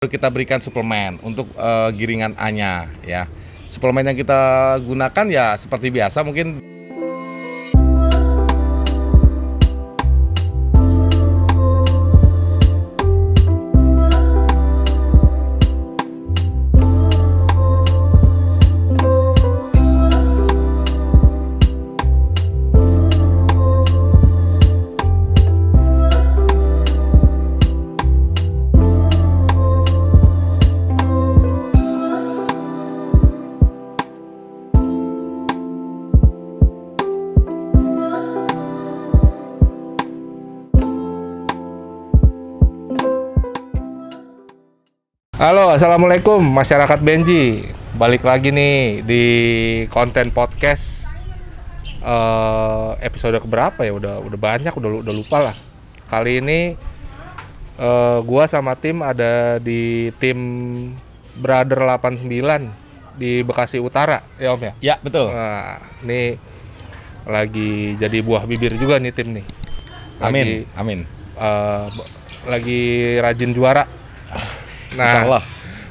kita berikan suplemen untuk giringan A-nya ya. Suplemen yang kita gunakan ya seperti biasa mungkin. Halo, assalamualaikum masyarakat Benji. Balik lagi nih di konten podcast episode keberapa ya? Udah banyak, udah lupa lah. Kali ini gua sama tim ada di tim Brother 89 di Bekasi Utara, ya Om ya? Ya betul. Nah, ini lagi jadi buah bibir juga nih tim nih. Amin. Lagi rajin juara. Nah, Insyaallah.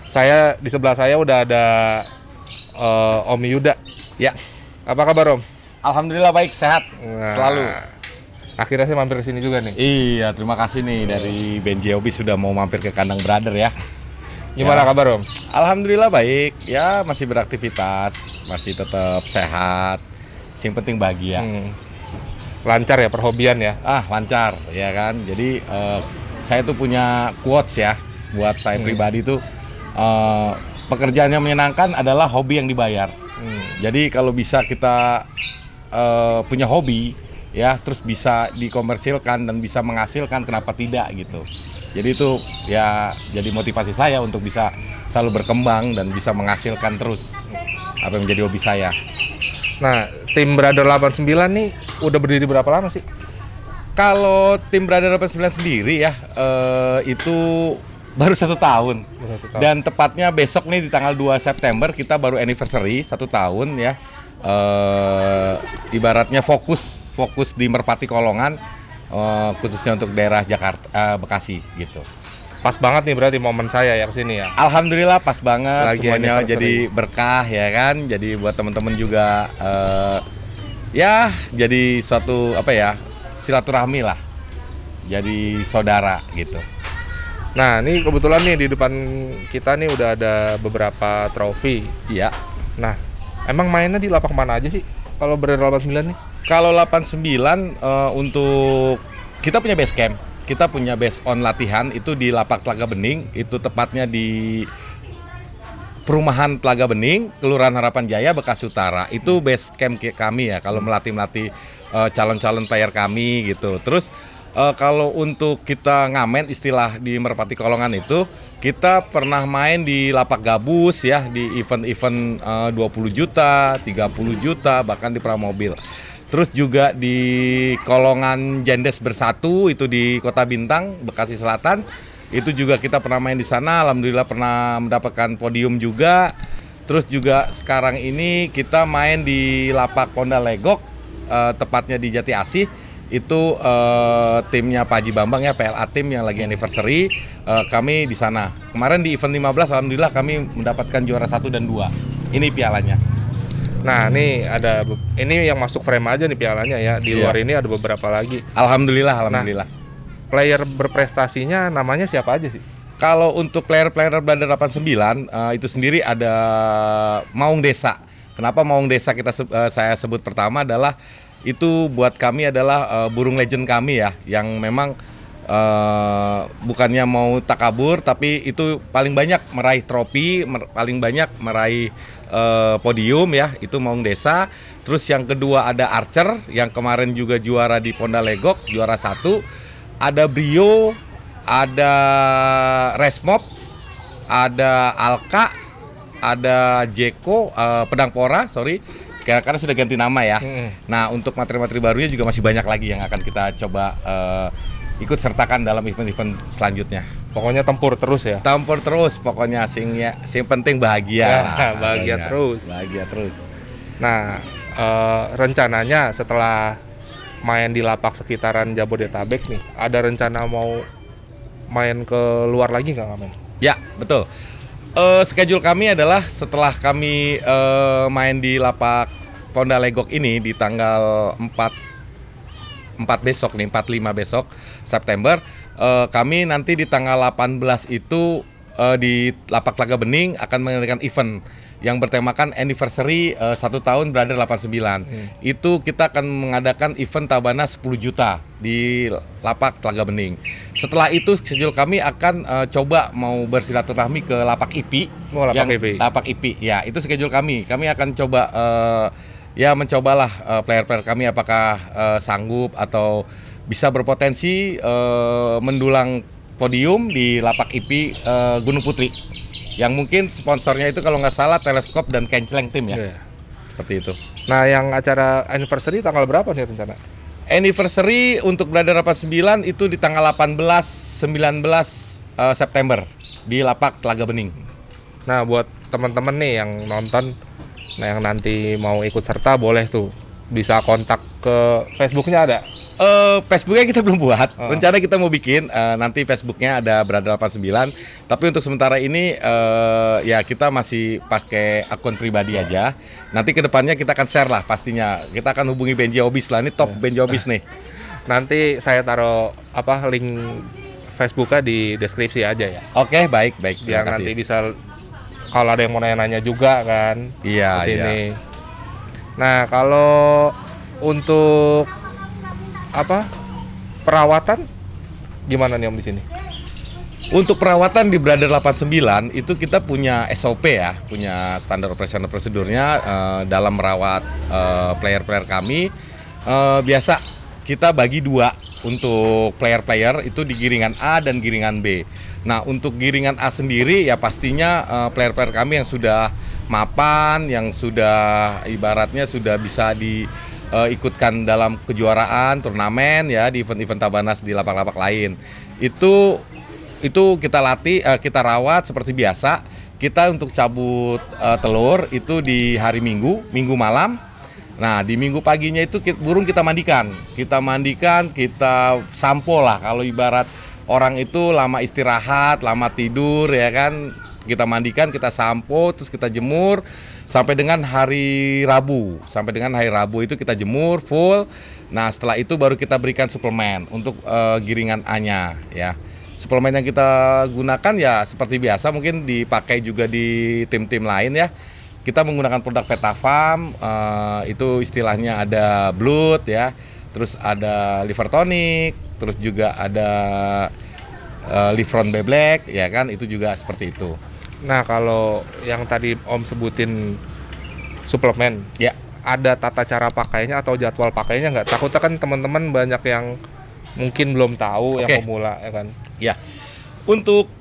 Saya di sebelah saya udah ada Om Yuda. Ya. Apa kabar Om? Alhamdulillah baik, sehat selalu. Akhirnya saya mampir ke sini juga nih. Iya, terima kasih nih dari Benji Hobi sudah mau mampir ke kandang Brother ya. Gimana kabar Om? Alhamdulillah baik. Ya masih beraktivitas, masih tetap sehat. Yang penting bahagia. Lancar ya perhobian ya? Lancar ya kan. Jadi saya tuh punya quotes ya. Buat saya pribadi tuh pekerjaan yang menyenangkan adalah hobi yang dibayar. Jadi kalau bisa kita punya hobi ya, terus bisa dikomersilkan dan bisa menghasilkan, kenapa tidak gitu. Jadi itu ya jadi motivasi saya untuk bisa selalu berkembang dan bisa menghasilkan terus apa yang menjadi hobi saya. Nah, tim Brother 89 nih udah berdiri berapa lama sih? Kalau tim Brother 89 sendiri ya itu baru 1 tahun. Dan tepatnya besok nih di tanggal 2 September kita baru anniversary 1 tahun ya. Ibaratnya fokus di Merpati Kolongan, khususnya untuk daerah Jakarta, Bekasi gitu. Pas banget nih berarti momen saya ya kesini ya. Alhamdulillah pas banget. Lagi semuanya anniversary. jadi berkah ya kan. Jadi buat teman-teman juga ya jadi suatu silaturahmi lah. Jadi saudara gitu. Nah, ini kebetulan nih di depan kita nih udah ada beberapa trofi. Iya. Nah, emang mainnya di lapak mana aja sih kalau Brother 89 nih? Kalau 89 untuk kita punya base camp, kita punya base on latihan itu di Lapak Telaga Bening, itu tepatnya di Perumahan Telaga Bening, Kelurahan Harapan Jaya, Bekasi Utara. Itu base camp kami ya kalau melatih calon-calon player kami gitu. Terus kalau untuk kita ngamen istilah di Merpati Kolongan itu, kita pernah main di lapak gabus ya, di event-event 20 juta, 30 juta, bahkan di pramobil. Terus juga di Kolongan Jendes Bersatu itu di Kota Bintang, Bekasi Selatan. Itu juga kita pernah main di sana, alhamdulillah pernah mendapatkan podium juga. Terus juga sekarang ini kita main di lapak Ponda Legok, tepatnya di Jati Asih. Itu timnya Pak Haji Bambang ya, PLA tim yang lagi anniversary, kami di sana. Kemarin di event 15 alhamdulillah kami mendapatkan juara 1 dan 2. Ini pialanya. Nah, ini yang masuk frame aja nih pialanya ya. Di luar ini ada beberapa lagi. Alhamdulillah. Nah, player berprestasinya namanya siapa aja sih? Kalau untuk player-player Brother 89 itu sendiri ada Maung Desa. Kenapa Maung Desa saya sebut pertama adalah itu buat kami adalah burung legend kami ya, yang memang bukannya mau takabur, tapi itu paling banyak meraih trofi, paling banyak meraih podium ya, itu Maung Desa. Terus yang kedua ada Archer yang kemarin juga juara di Ponda Legok, juara 1. Ada Brio, ada Resmob, ada Alka, ada Jeko, Pedang Pora, karena sudah ganti nama ya. Nah, untuk materi-materi barunya juga masih banyak lagi yang akan kita coba ikut sertakan dalam event-event selanjutnya. Pokoknya tempur terus ya. Tempur terus pokoknya, sing penting bahagia. Ya, bahagia terus. Bahagia terus. Nah, rencananya setelah main di lapak sekitaran Jabodetabek nih, ada rencana mau main ke luar lagi nggak, Ngamen? Ya, betul. Schedule kami adalah setelah kami main di lapak Ponda Legok ini di tanggal 4 besok nih, 45 besok September, kami nanti di tanggal 18 itu di lapak Telaga Bening akan mengadakan event yang bertemakan anniversary 1 tahun Brother 89. Itu kita akan mengadakan event Tabana 10 juta di lapak Telaga Bening. Setelah itu schedule kami akan coba mau bersilaturahmi ke lapak IP. Lapak IP. Ya, itu schedule kami. Kami akan coba ya mencobalah player-player kami apakah sanggup atau bisa berpotensi mendulang podium di lapak IP Gunung Putri. Yang mungkin sponsornya itu kalau nggak salah Teleskop dan Kenceleng Tim ya. Seperti itu. Nah, yang acara anniversary tanggal berapa nih rencana? Anniversary untuk Brother 89 itu di tanggal 18, 19 September di lapak Telaga Bening. Nah, buat teman-teman nih yang nonton, nah yang nanti mau ikut serta boleh tuh bisa kontak ke Facebooknya ada. Facebooknya kita belum buat. Rencana kita mau bikin nanti Facebooknya ada Brother 89. Tapi untuk sementara ini ya kita masih pakai akun pribadi aja. Nanti kedepannya kita akan share lah pastinya. Kita akan hubungi Benji Obis lah. Ini top Benji Obis nih. Nanti saya taruh link Facebooknya di deskripsi aja ya. Oke, baik. Biar nanti bisa kalau ada yang mau nanya-nanya juga kan. Iya, ke sini. iya. Nah, kalau untuk perawatan gimana nih Om di sini? Untuk perawatan di Brother 89 itu kita punya SOP ya, punya standar operasional prosedurnya dalam merawat player-player kami. Biasa kita bagi dua untuk player-player itu di giringan A dan giringan B. Nah, untuk giringan A sendiri ya pastinya player-player kami yang sudah mapan, yang sudah ibaratnya sudah bisa ikutkan dalam kejuaraan, turnamen ya di event-event Tabanas di lapak-lapak lain. Itu kita latih, kita rawat seperti biasa. Kita untuk cabut telur itu di hari Minggu malam. Nah, di Minggu paginya itu burung kita mandikan, kita sampo lah. Kalau ibarat orang itu lama istirahat, lama tidur ya kan, kita mandikan, kita sampo, terus kita jemur sampai dengan hari Rabu. Sampai dengan hari Rabu itu kita jemur full. Nah, setelah itu baru kita berikan suplemen untuk giringan A-nya ya. Suplemen yang kita gunakan ya seperti biasa mungkin dipakai juga di tim-tim lain ya. Kita menggunakan produk Petafam, itu istilahnya ada blood ya, terus ada liver tonic, terus juga ada Livron B Black ya kan, itu juga seperti itu. Nah, kalau yang tadi Om sebutin suplemen, Ya, ada tata cara pakainya atau jadwal pakainya nggak? Takutnya kan teman-teman banyak yang mungkin belum tahu yang pemula ya kan. Ya. Untuk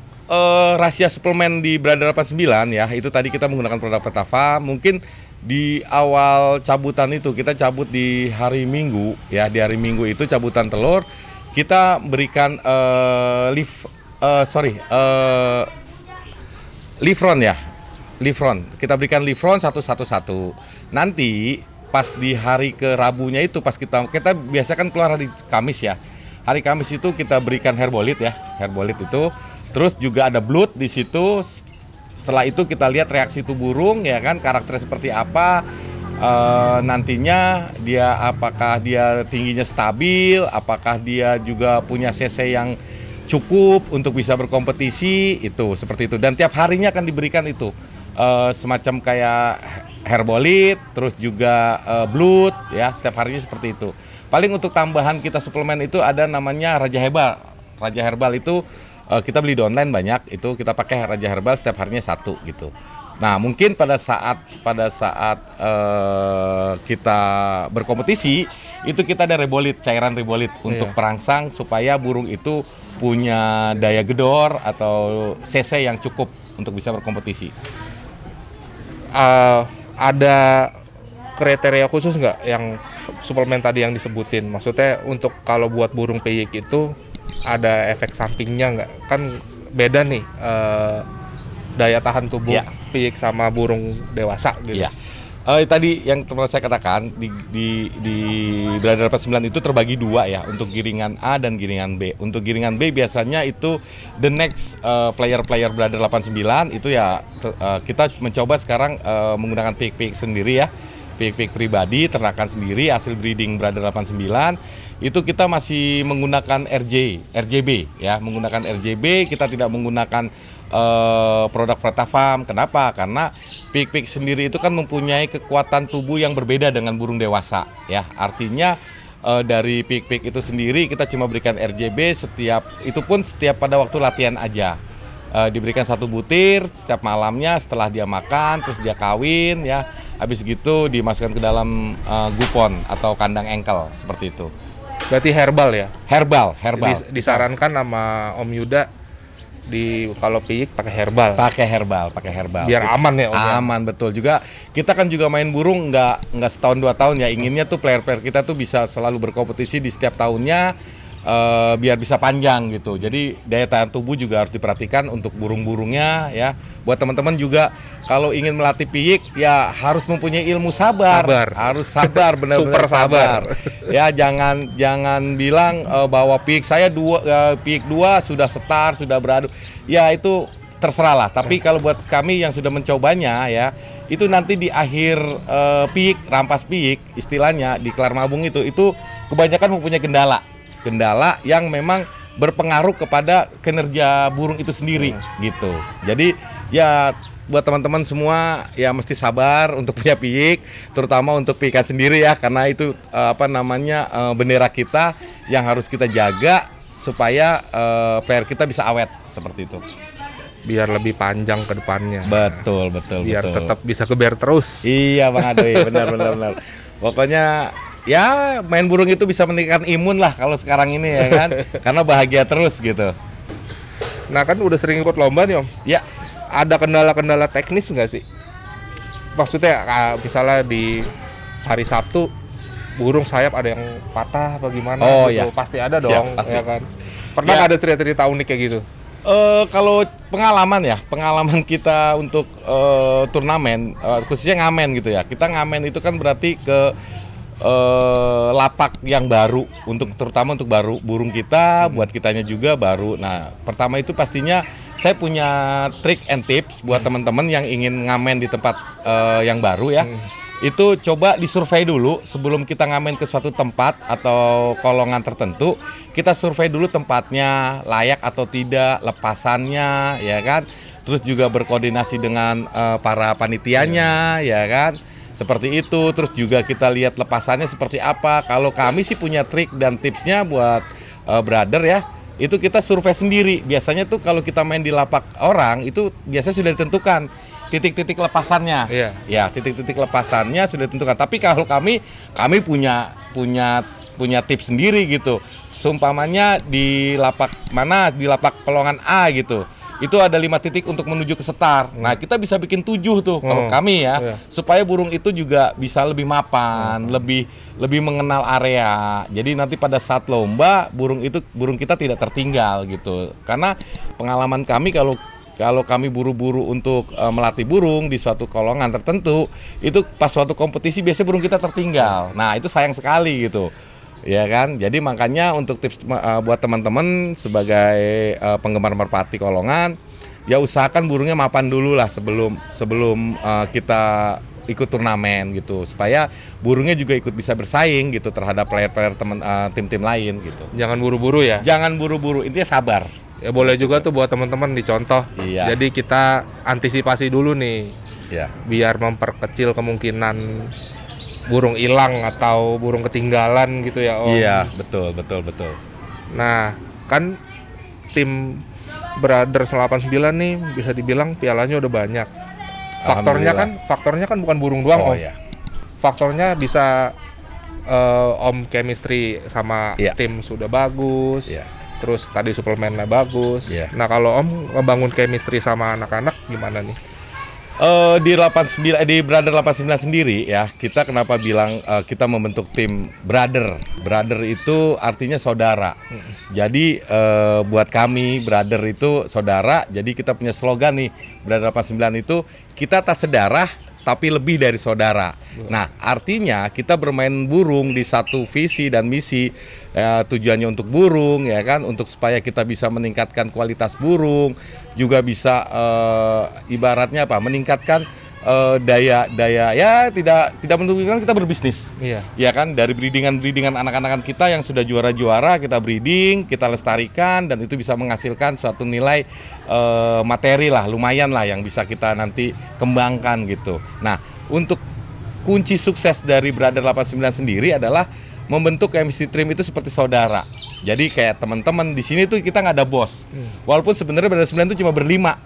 rahasia suplemen di Brother 89 ya, itu tadi kita menggunakan produk Petafam. Mungkin di awal cabutan itu kita cabut di hari Minggu ya, di hari Minggu itu cabutan telur kita berikan Livron ya. Livron. Kita berikan Livron 111. Nanti pas di hari ke Rabunya itu pas kita biasa kan keluar hari Kamis ya. Hari Kamis itu kita berikan herbolit ya. Herbolit itu terus juga ada blood di situ. Setelah itu kita lihat reaksi tubuh burung ya kan, karakternya seperti apa. Nantinya dia apakah dia tingginya stabil, apakah dia juga punya CC yang cukup untuk bisa berkompetisi, itu seperti itu. Dan tiap harinya akan diberikan itu semacam kayak herbolit, terus juga blood ya, setiap harinya seperti itu. Paling untuk tambahan kita suplemen itu ada namanya Raja Herbal. Raja Herbal itu kita beli di online banyak, itu kita pakai Raja Herbal setiap harinya 1 gitu. Nah, mungkin pada saat kita berkompetisi itu kita ada rebolit, cairan rebolit untuk perangsang supaya burung itu punya daya gedor atau CC yang cukup untuk bisa berkompetisi. Ada kriteria khusus nggak yang suplemen tadi yang disebutin? Maksudnya untuk kalau buat burung peyik itu ada efek sampingnya nggak? Kan beda nih daya tahan tubuh peyik sama burung dewasa gitu. Ya. Tadi yang teman saya katakan di Brother 89 itu terbagi dua ya, untuk giringan A dan giringan B. Untuk giringan B biasanya itu the next player Brother 89 itu ya kita mencoba sekarang menggunakan pik sendiri ya, pik pribadi, ternakan sendiri hasil breeding Brother 89. Itu kita masih menggunakan RJB ya, menggunakan RJB, kita tidak menggunakan produk Pratafarm. Kenapa? Karena pik sendiri itu kan mempunyai kekuatan tubuh yang berbeda dengan burung dewasa ya. Artinya dari pik itu sendiri kita cuma berikan RJB itu pun setiap pada waktu latihan aja. Diberikan 1 butir setiap malamnya setelah dia makan, terus dia kawin ya. Habis gitu dimasukkan ke dalam gupon atau kandang engkel seperti itu. Berarti herbal ya? Herbal. Disarankan sama Om Yuda kalau piyik pakai herbal. Pakai herbal. Biar aman ya, Om. Aman, betul. Juga kita kan juga main burung nggak setahun 2 tahun ya. Inginnya tuh player kita tuh bisa selalu berkompetisi di setiap tahunnya, biar bisa panjang gitu. Jadi daya tahan tubuh juga harus diperhatikan untuk burung-burungnya ya. Buat teman-teman juga kalau ingin melatih piyik ya harus mempunyai ilmu sabar. Harus sabar, benar-benar Super sabar. Ya jangan bilang bahwa piyik saya piyik 2 sudah setar, sudah beradu. Ya itu terserah lah. Tapi kalau buat kami yang sudah mencobanya ya, itu nanti di akhir rampas piyik istilahnya di kelar mabung itu kebanyakan mempunyai kendala yang memang berpengaruh kepada kinerja burung itu sendiri gitu. Jadi ya buat teman-teman semua ya mesti sabar untuk punya piyik, terutama untuk piyikan sendiri ya, karena itu bendera kita yang harus kita jaga supaya PR kita bisa awet seperti itu. Biar lebih panjang ke depannya. Betul. Biar tetap bisa keber terus. Iya Bang Adoy, benar. Pokoknya ya main burung itu bisa meningkatkan imun lah kalau sekarang ini ya kan, karena bahagia terus gitu. Nah kan udah sering ikut lomba nih Om. Ya. Ada kendala-kendala teknis nggak sih? Maksudnya misalnya di hari Sabtu burung sayap ada yang patah apa gimana gitu. Iya. Pasti ada dong. Pasti. Ya kan? Pernah Ya. ada cerita-cerita unik kayak gitu? Kalau pengalaman kita untuk turnamen, khususnya ngamen gitu ya. Kita ngamen itu kan berarti ke lapak yang baru, terutama untuk burung kita, buat kitanya juga baru. Nah, pertama itu pastinya saya punya trik and tips buat teman-teman yang ingin ngamen di tempat yang baru ya. Itu coba disurvei dulu sebelum kita ngamen ke suatu tempat atau kolongan tertentu. Kita survei dulu tempatnya layak atau tidak, lepasannya ya kan. Terus juga berkoordinasi dengan para panitianya ya kan. Seperti itu. Terus juga kita lihat lepasannya seperti apa. Kalau kami sih punya trik dan tipsnya buat brother ya. Itu kita survei sendiri. Biasanya tuh kalau kita main di lapak orang itu biasanya sudah ditentukan titik-titik lepasannya. Iya. Ya, titik-titik lepasannya sudah ditentukan. Tapi kalau kami punya tips sendiri gitu. Seumpamanya di lapak mana, di lapak pelongan A gitu. Itu ada 5 titik untuk menuju ke setar. Nah, kita bisa bikin 7 tuh kalau kami ya. Iya. Supaya burung itu juga bisa lebih mapan, lebih mengenal area. Jadi nanti pada saat lomba burung kita tidak tertinggal gitu. Karena pengalaman kami kalau kami buru-buru untuk melatih burung di suatu kolongan tertentu, itu pas suatu kompetisi biasanya burung kita tertinggal. Nah, itu sayang sekali gitu. Ya kan? Jadi makanya untuk tips buat teman-teman sebagai penggemar merpati kolongan, ya usahakan burungnya mapan dulu lah sebelum kita ikut turnamen gitu, supaya burungnya juga ikut bisa bersaing gitu terhadap player-player tim-tim lain gitu. Jangan buru-buru ya. Jangan buru-buru, intinya sabar. Ya boleh juga tuh buat teman-teman dicontoh. Iya. Jadi kita antisipasi dulu nih. Ya. Biar memperkecil kemungkinan burung hilang atau burung ketinggalan gitu ya Om. Iya, betul. Nah, kan tim Brothers 89 nih bisa dibilang pialanya udah banyak. Faktornya kan bukan burung doang Om. Iya. Faktornya bisa Om chemistry sama tim sudah bagus. Iya. Terus tadi suplemennya bagus. Iya. Nah, kalau Om ngebangun chemistry sama anak-anak gimana nih? Di Brother 89 sendiri ya, kita kenapa bilang kita membentuk tim brother. Brother itu artinya saudara. Jadi buat kami brother itu saudara. Jadi kita punya slogan nih, Brother 89 itu kita tak sedarah tapi lebih dari saudara. Nah, artinya kita bermain burung di satu visi dan misi, tujuannya untuk burung, ya kan, untuk supaya kita bisa meningkatkan kualitas burung, juga bisa ibaratnya apa, meningkatkan daya ya tidak menunjukkan kita berbisnis. Iya. Ya kan, dari breedingan anak-anak kita yang sudah juara-juara kita breeding, kita lestarikan, dan itu bisa menghasilkan suatu nilai materi lah, lumayan lah yang bisa kita nanti kembangkan gitu. Nah, untuk kunci sukses dari Brother 89 sendiri adalah membentuk chemistry team itu seperti saudara. Jadi kayak teman-teman di sini tuh kita nggak ada bos. Walaupun sebenarnya Brother 9 itu cuma berlima.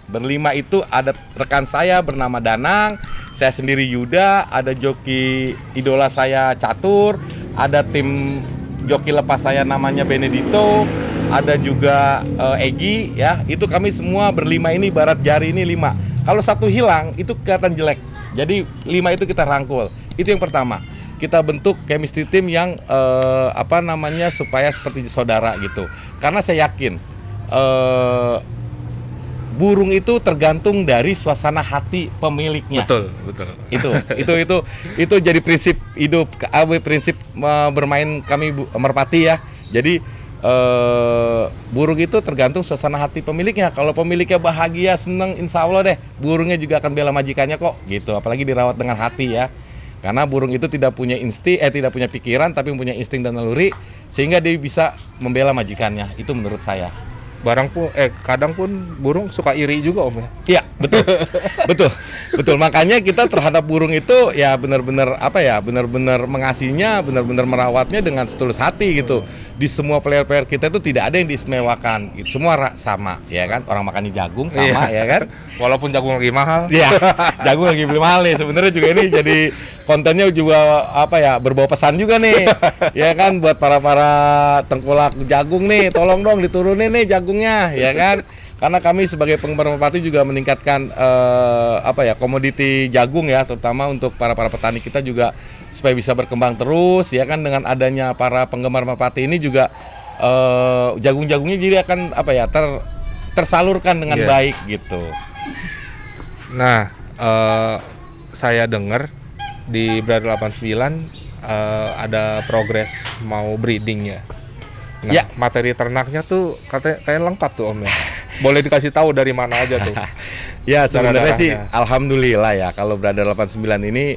Berlima itu ada rekan saya bernama Danang, saya sendiri Yuda, ada joki idola saya Catur, ada tim joki lepas saya namanya Benedito, ada juga Egi, ya. Itu kami semua berlima ini, barat jari ini 5. Kalau satu hilang itu kelihatan jelek. Jadi 5 itu kita rangkul. Itu yang pertama. Kita bentuk chemistry team yang supaya seperti saudara gitu. Karena saya yakin burung itu tergantung dari suasana hati pemiliknya. Betul. Itu jadi prinsip hidup, prinsip bermain kami merpati ya. Jadi burung itu tergantung suasana hati pemiliknya. Kalau pemiliknya bahagia, seneng, insya Allah deh burungnya juga akan bela majikannya kok gitu. Apalagi dirawat dengan hati ya. Karena burung itu tidak punya tidak punya pikiran, tapi punya insting dan naluri, sehingga dia bisa membela majikannya. Itu menurut saya. Kadang pun burung suka iri juga Om ya. Iya, betul. Makanya kita terhadap burung itu ya benar-benar mengasihinya, benar-benar merawatnya dengan setulus hati gitu. Di semua player-player kita itu tidak ada yang diistimewakan, gitu. Semua sama, ya kan? Orang makannya jagung sama, ya kan? Walaupun jagung lagi mahal. Iya, jagung lagi mahal nih. Sebenarnya juga ini jadi kontennya juga berbau pesan juga nih, ya kan? Buat para tengkulak jagung nih, tolong dong diturunin nih jagungnya, ya kan? Karena kami sebagai penggemar merpati juga meningkatkan komoditi jagung ya, terutama untuk para petani kita juga supaya bisa berkembang terus, ya kan, dengan adanya para penggemar merpati ini juga jagung-jagungnya jadi akan tersalurkan dengan baik gitu. Nah, saya dengar di Brother 89 ada progres mau breeding ya. Nah, ya. Materi ternaknya tuh katanya kayak lengkap tuh Om ya. Boleh dikasih tahu dari mana aja tuh? Ya sebenarnya sih alhamdulillah ya, kalau Brother 89 ini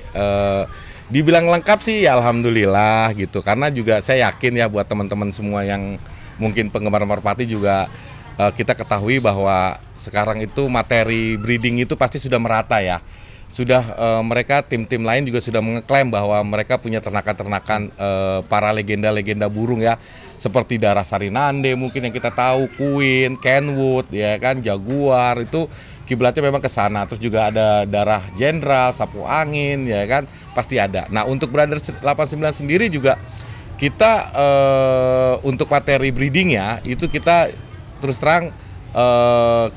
dibilang lengkap sih ya alhamdulillah gitu. Karena juga saya yakin ya buat teman-teman semua yang mungkin penggemar merpati juga kita ketahui bahwa sekarang itu materi breeding itu pasti sudah merata ya. Sudah mereka tim-tim lain juga sudah mengeklaim bahwa mereka punya ternakan-ternakan para legenda-legenda burung ya, seperti Darah Sarinande mungkin yang kita tahu, Queen, Kenwood ya kan, Jaguar, itu kiblatnya memang ke sana. Terus juga ada Darah Jenderal, Sapu Angin ya kan, pasti ada. Nah, untuk Brother 89 sendiri juga kita untuk materi breedingnya itu kita terus terang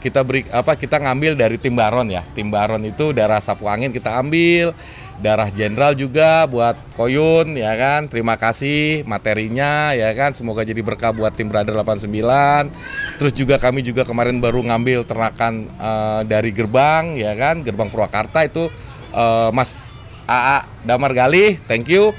kita ngambil dari tim Baron ya. Tim Baron itu Darah Sapu Angin kita ambil, Darah Jenderal juga buat Koyun ya kan. Terima kasih materinya ya kan. Semoga jadi berkah buat tim Brother 89. Terus juga kami juga kemarin baru ngambil ternakan dari Gerbang ya kan, Gerbang Purwakarta itu Mas AA Damar Galih, thank you.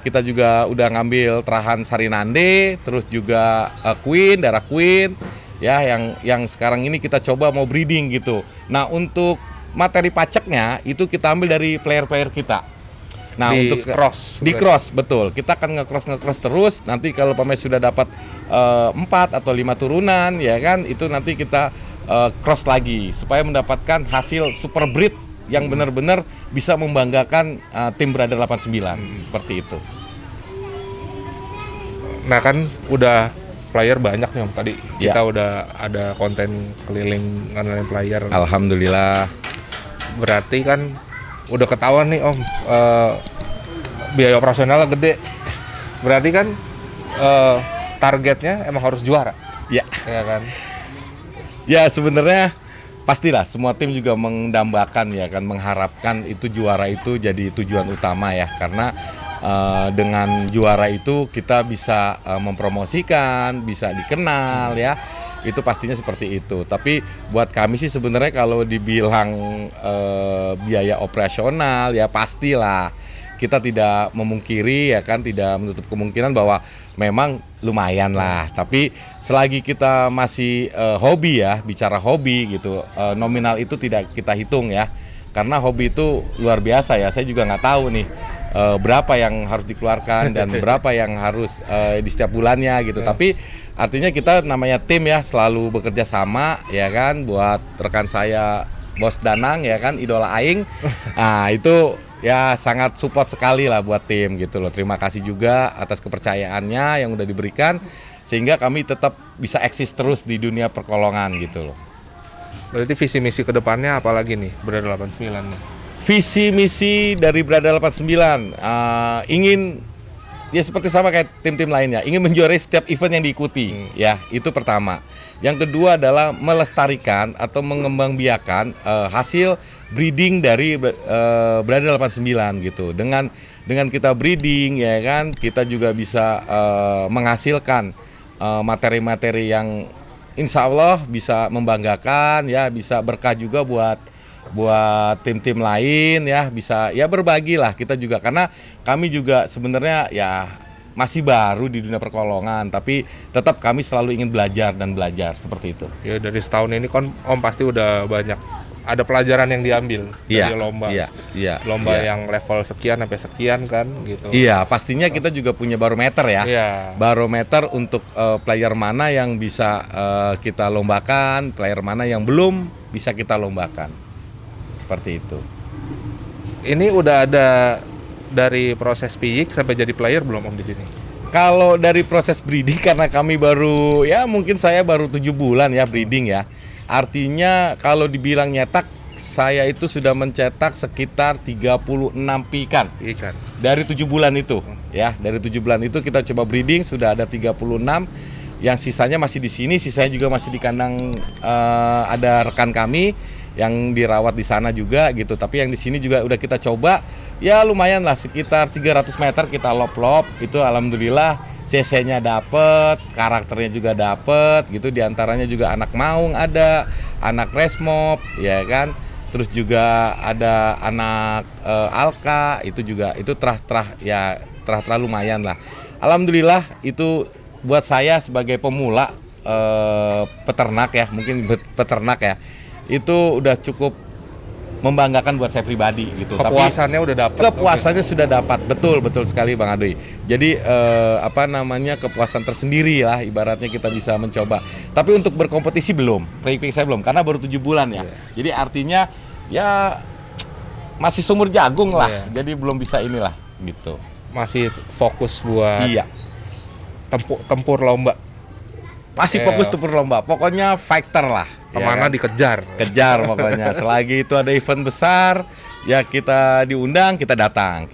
Kita juga udah ngambil terahan Sarinande, terus juga Queen, Darah Queen ya, yang sekarang ini kita coba mau breeding gitu. Nah, untuk materi paceknya itu kita ambil dari player-player kita. Nah, untuk cross, betul. Kita akan nge-cross terus. Nanti kalau pemain sudah dapat 4 atau 5 turunan ya kan, itu nanti kita cross lagi supaya mendapatkan hasil super breed yang benar-benar bisa membanggakan tim Brother 89 seperti itu. Nah, kan udah player banyak nih Om, tadi kita udah ada konten keliling ngenalin player. Alhamdulillah. Berarti kan udah ketahuan nih Om, biaya operasionalnya gede. Berarti kan targetnya emang harus juara. Ya kan? Ya sebenarnya pastilah semua tim juga mendambakan ya kan, mengharapkan itu juara itu jadi tujuan utama ya, karena dengan juara itu kita bisa mempromosikan, bisa dikenal ya, itu pastinya seperti itu. Tapi buat kami sih sebenarnya kalau dibilang biaya operasional ya pastilah kita tidak memungkiri ya kan, tidak menutup kemungkinan bahwa memang lumayan lah. Tapi selagi kita masih hobi ya, bicara hobi gitu, nominal itu tidak kita hitung ya. Karena hobi itu luar biasa ya, saya juga nggak tahu nih berapa yang harus dikeluarkan dan berapa yang harus di setiap bulannya gitu. Tapi artinya kita namanya tim ya, selalu bekerja sama ya kan, buat rekan saya Bos Danang ya kan, idola aing. Nah itu ya sangat support sekali lah buat tim gitu loh. Terima kasih juga atas kepercayaannya yang udah diberikan, sehingga kami tetap bisa eksis terus di dunia perkolongan gitu loh. Berarti visi misi kedepannya apa lagi nih Brother 89 nih? Visi misi dari Brother 89 ingin ya seperti sama kayak tim-tim lainnya, ingin menjuarai setiap event yang diikuti ya, itu pertama. Yang kedua adalah melestarikan atau mengembangbiakan hasil breeding dari Brother 89 gitu. Dengan kita breeding ya kan, kita juga bisa menghasilkan materi-materi yang insya Allah bisa membanggakan ya, bisa berkah juga buat tim-tim lain ya, bisa ya berbagi lah kita juga, karena kami juga sebenarnya ya masih baru di dunia perkolongan, tapi tetap kami selalu ingin belajar dan belajar seperti itu. Ya dari setahun ini kan Om pasti udah banyak ada pelajaran yang diambil dari lomba. Lomba yang level sekian sampai sekian kan gitu. Iya, pastinya kita juga punya barometer ya. Iya. Barometer untuk player mana yang bisa kita lombakan, player mana yang belum bisa kita lombakan. Seperti itu. Ini udah ada dari proses piyik sampai jadi player belum Om di sini? Kalau dari proses breeding, karena kami baru ya mungkin saya baru 7 bulan ya breeding ya. Artinya kalau dibilang nyetak, saya itu sudah mencetak sekitar 36 pikan. Dari 7 bulan itu ya, dari 7 bulan itu kita coba breeding sudah ada 36. Yang sisanya masih di sini, sisanya juga masih di kandang ada rekan kami yang dirawat di sana juga gitu. Tapi yang di sini juga udah kita coba, ya lumayan lah sekitar 300 meter kita lop-lop. Itu alhamdulillah CC-nya dapet, karakternya juga dapet gitu. Diantaranya juga anak maung ada, anak resmop ya kan. Terus juga ada anak alka, itu juga itu terah lumayan lah. Alhamdulillah itu buat saya sebagai pemula peternak ya, mungkin peternak ya, itu udah cukup membanggakan buat saya pribadi gitu. Kepuasannya udah dapat. Kepuasannya sudah dapat, betul sekali Bang Adoy. Jadi kepuasan tersendiri lah ibaratnya kita bisa mencoba. Tapi untuk berkompetisi belum, playing saya belum, karena baru 7 bulan ya. Jadi artinya ya masih sumur jagung lah. Jadi belum bisa inilah gitu. Masih fokus buat tempur lomba. Masih fokus tempur lomba. Pokoknya fighter lah. Kemana Kejar pokoknya. Selagi itu ada event besar, ya kita diundang, kita datang.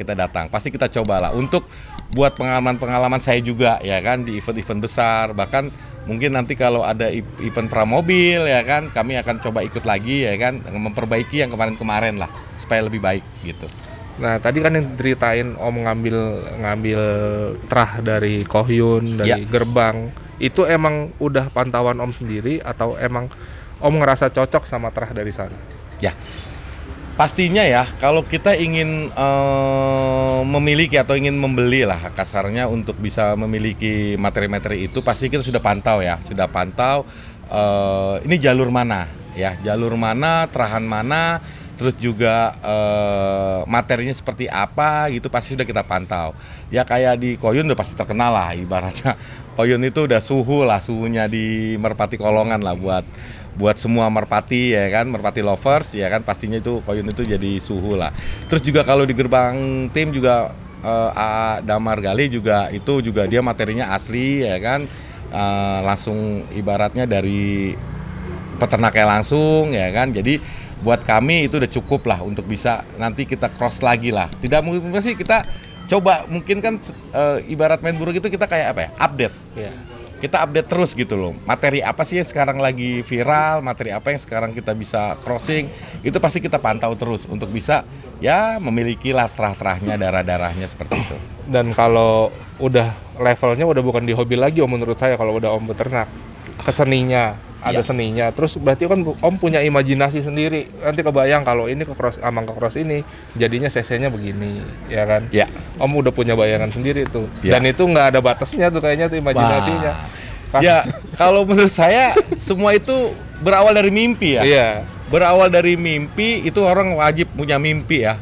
Pasti kita cobalah untuk buat pengalaman saya juga ya kan, di event-event besar. Bahkan mungkin nanti kalau ada event pramobil ya kan, kami akan coba ikut lagi ya kan, memperbaiki yang kemarin-kemarin lah supaya lebih baik gitu. Nah tadi kan yang ceritain Om ngambil trah dari Kohyun, dari gerbang, itu emang udah pantauan Om sendiri atau emang Om ngerasa cocok sama trah dari sana? Ya, pastinya ya kalau kita ingin memiliki atau ingin membeli lah kasarnya untuk bisa memiliki materi-materi itu, pasti kita sudah pantau ya, ini jalur mana ya, terahan mana, terus juga materinya seperti apa gitu, pasti sudah kita pantau. Ya kayak di Kohyun udah pasti terkenal lah ibaratnya. Kohyun itu udah suhunya di merpati kolongan lah buat semua merpati ya kan, merpati lovers ya kan, pastinya itu Kohyun itu jadi suhu lah. Terus juga kalau di gerbang tim juga Damar Gali juga itu juga dia materinya asli ya kan, langsung ibaratnya dari peternaknya langsung ya kan. Jadi buat kami itu udah cukup lah untuk bisa nanti kita cross lagi lah. Tidak mungkin sih kita coba, mungkin kan ibarat main burung itu kita kayak apa ya, update. Kita update terus gitu loh. Materi apa sih yang sekarang lagi viral, materi apa yang sekarang kita bisa crossing, itu pasti kita pantau terus untuk bisa ya memiliki lah terah-terahnya, darah-darahnya seperti itu. Dan kalau udah levelnya udah bukan di hobi lagi Om, menurut saya kalau udah Om beternak. keseninya, ada Iya. seninya. Terus berarti kan Om punya imajinasi sendiri. Nanti kebayang kalau ini ke cross ini jadinya CC-nya begini, ya kan? Ya. Om udah punya bayangan sendiri tuh. Iya. Dan itu nggak ada batasnya tuh kayaknya tuh imajinasinya. Kan? Ya, kalau menurut saya semua itu berawal dari mimpi ya. Iya. Berawal dari mimpi itu orang wajib punya mimpi ya.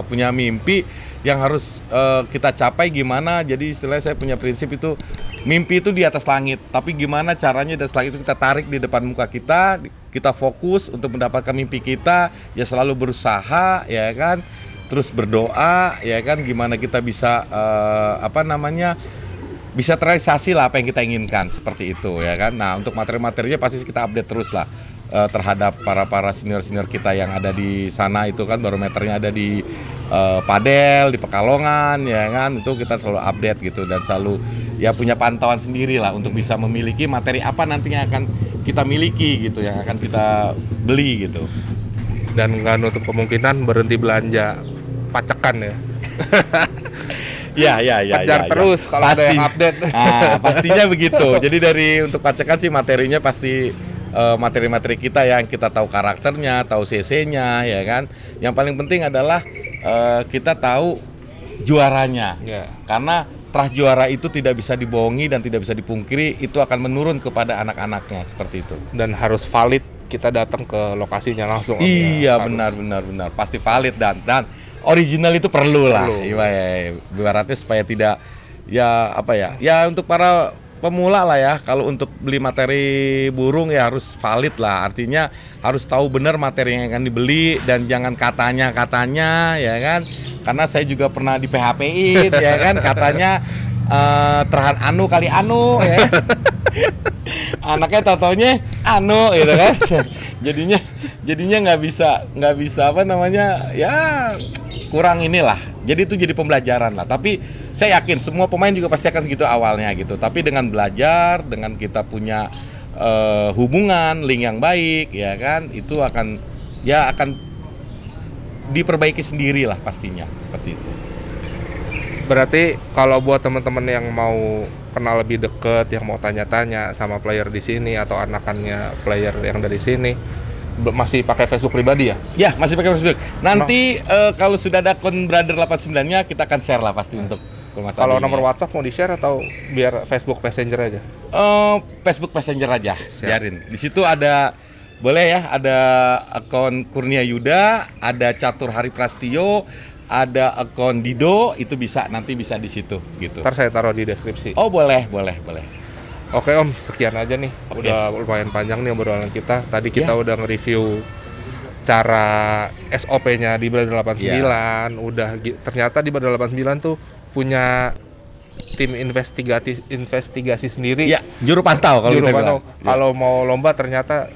Punya mimpi yang harus kita capai gimana. Jadi istilahnya saya punya prinsip itu mimpi itu di atas langit, tapi gimana caranya di atas langit itu kita tarik di depan muka kita fokus untuk mendapatkan mimpi kita, ya selalu berusaha ya kan, terus berdoa ya kan, gimana kita bisa bisa terrealisasi lah apa yang kita inginkan seperti itu ya kan. Nah untuk materi-materinya pasti kita update terus lah terhadap para senior kita yang ada di sana itu kan, barometernya ada di Padel, di Pekalongan ya kan, itu kita selalu update gitu dan selalu ya punya pantauan sendiri lah untuk bisa memiliki materi apa nantinya akan kita miliki gitu, yang akan kita beli gitu. Dan nggak nutup kemungkinan berhenti belanja pacekan ya. Ya. Kejar terus kalau ada yang update. Nah, pastinya begitu. Jadi dari untuk pacekan sih materinya pasti materi-materi kita yang kita tahu karakternya, tahu CC-nya ya kan. Yang paling penting adalah kita tahu juaranya. Ya. Karena terah juara itu tidak bisa dibohongi dan tidak bisa dipungkiri, itu akan menurun kepada anak-anaknya seperti itu. Dan harus valid kita datang ke lokasinya langsung. Iya, Harus. benar. Pasti valid dan original itu perlu lah. Perlu. Iya, ibaratnya supaya tidak ya untuk para pemula lah ya, kalau untuk beli materi burung ya harus valid lah, artinya harus tahu benar materi yang akan dibeli dan jangan katanya ya kan, karena saya juga pernah di PHP-in ya kan, katanya terahan anu kali anu ya. Anaknya tau-taunya anu gitu kan. jadinya nggak bisa ya kurang inilah. Jadi itu jadi pembelajaran lah. Tapi saya yakin semua pemain juga pasti akan segitu awalnya gitu. Tapi dengan belajar, dengan kita punya hubungan, link yang baik, ya kan, itu akan diperbaiki sendiri lah pastinya seperti itu. Berarti kalau buat teman-teman yang mau kenal lebih deket, yang mau tanya-tanya sama player di sini atau anakannya player yang dari sini, masih pakai Facebook pribadi ya? Ya, masih pakai Facebook. Nanti kalau sudah ada akun Brother 89-nya kita akan share lah pasti untuk ke Mas Kalau Adinya. nomor WhatsApp mau di-share atau biar Facebook Messenger aja? Facebook Messenger aja, Siap. biarin. Di situ ada boleh ya, ada akun Kurnia Yuda, ada Catur Hari Prastio, ada akun Dido, itu nanti bisa di situ gitu. Ntar saya taruh di deskripsi. Oh, boleh. Oke Om, sekian aja nih. Oke. Udah lumayan panjang nih obrolan kita. Tadi kita udah nge-review cara SOP-nya di Brother 89. Ternyata di Brother 89 tuh punya tim investigasi sendiri. Ya, juru pantau kalau Juru kita pantau. bilang. Kalau mau lomba ternyata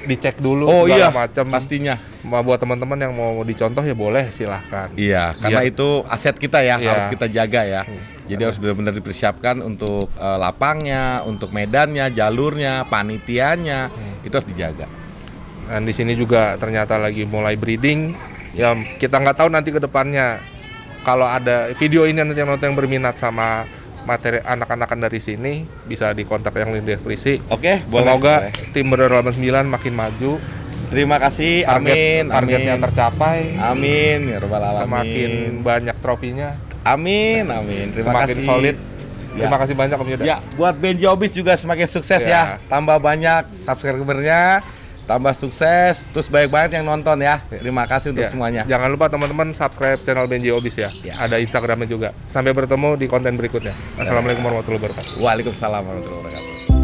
dicek dulu Oh segala iya, macam. pastinya. Buat teman-teman yang mau dicontoh ya boleh, silahkan. Iya, karena Biar- itu aset kita ya, Iya. harus kita jaga ya. Jadi harus benar-benar dipersiapkan untuk lapangnya, untuk medannya, jalurnya, panitianya, itu harus dijaga. Dan di sini juga ternyata lagi mulai breeding. Ya kita nggak tahu nanti ke depannya. Kalau ada video ini nanti yang nonton yang berminat sama materi anak-anakan dari sini, bisa dikontak yang di deskripsi. Oke, boleh. Semoga boleh. tim Brother 89 makin maju. Terima kasih, amin. Targetnya tercapai. Amin, ya rabbal alamin. Semakin banyak trofinya, Amin. Terima semakin kasih. solid. Ya. Terima kasih banyak Om Yuda. Ya, buat Benji Obis juga semakin sukses Ya. ya. Tambah banyak subscribernya, tambah sukses, terus banyak banget yang nonton ya. Terima kasih untuk Ya, semuanya. Jangan lupa teman-teman subscribe channel Benji Obis ya. Ya. Ada Instagramnya juga. Sampai bertemu di konten berikutnya. Assalamualaikum warahmatullahi wabarakatuh. Waalaikumsalam warahmatullahi wabarakatuh.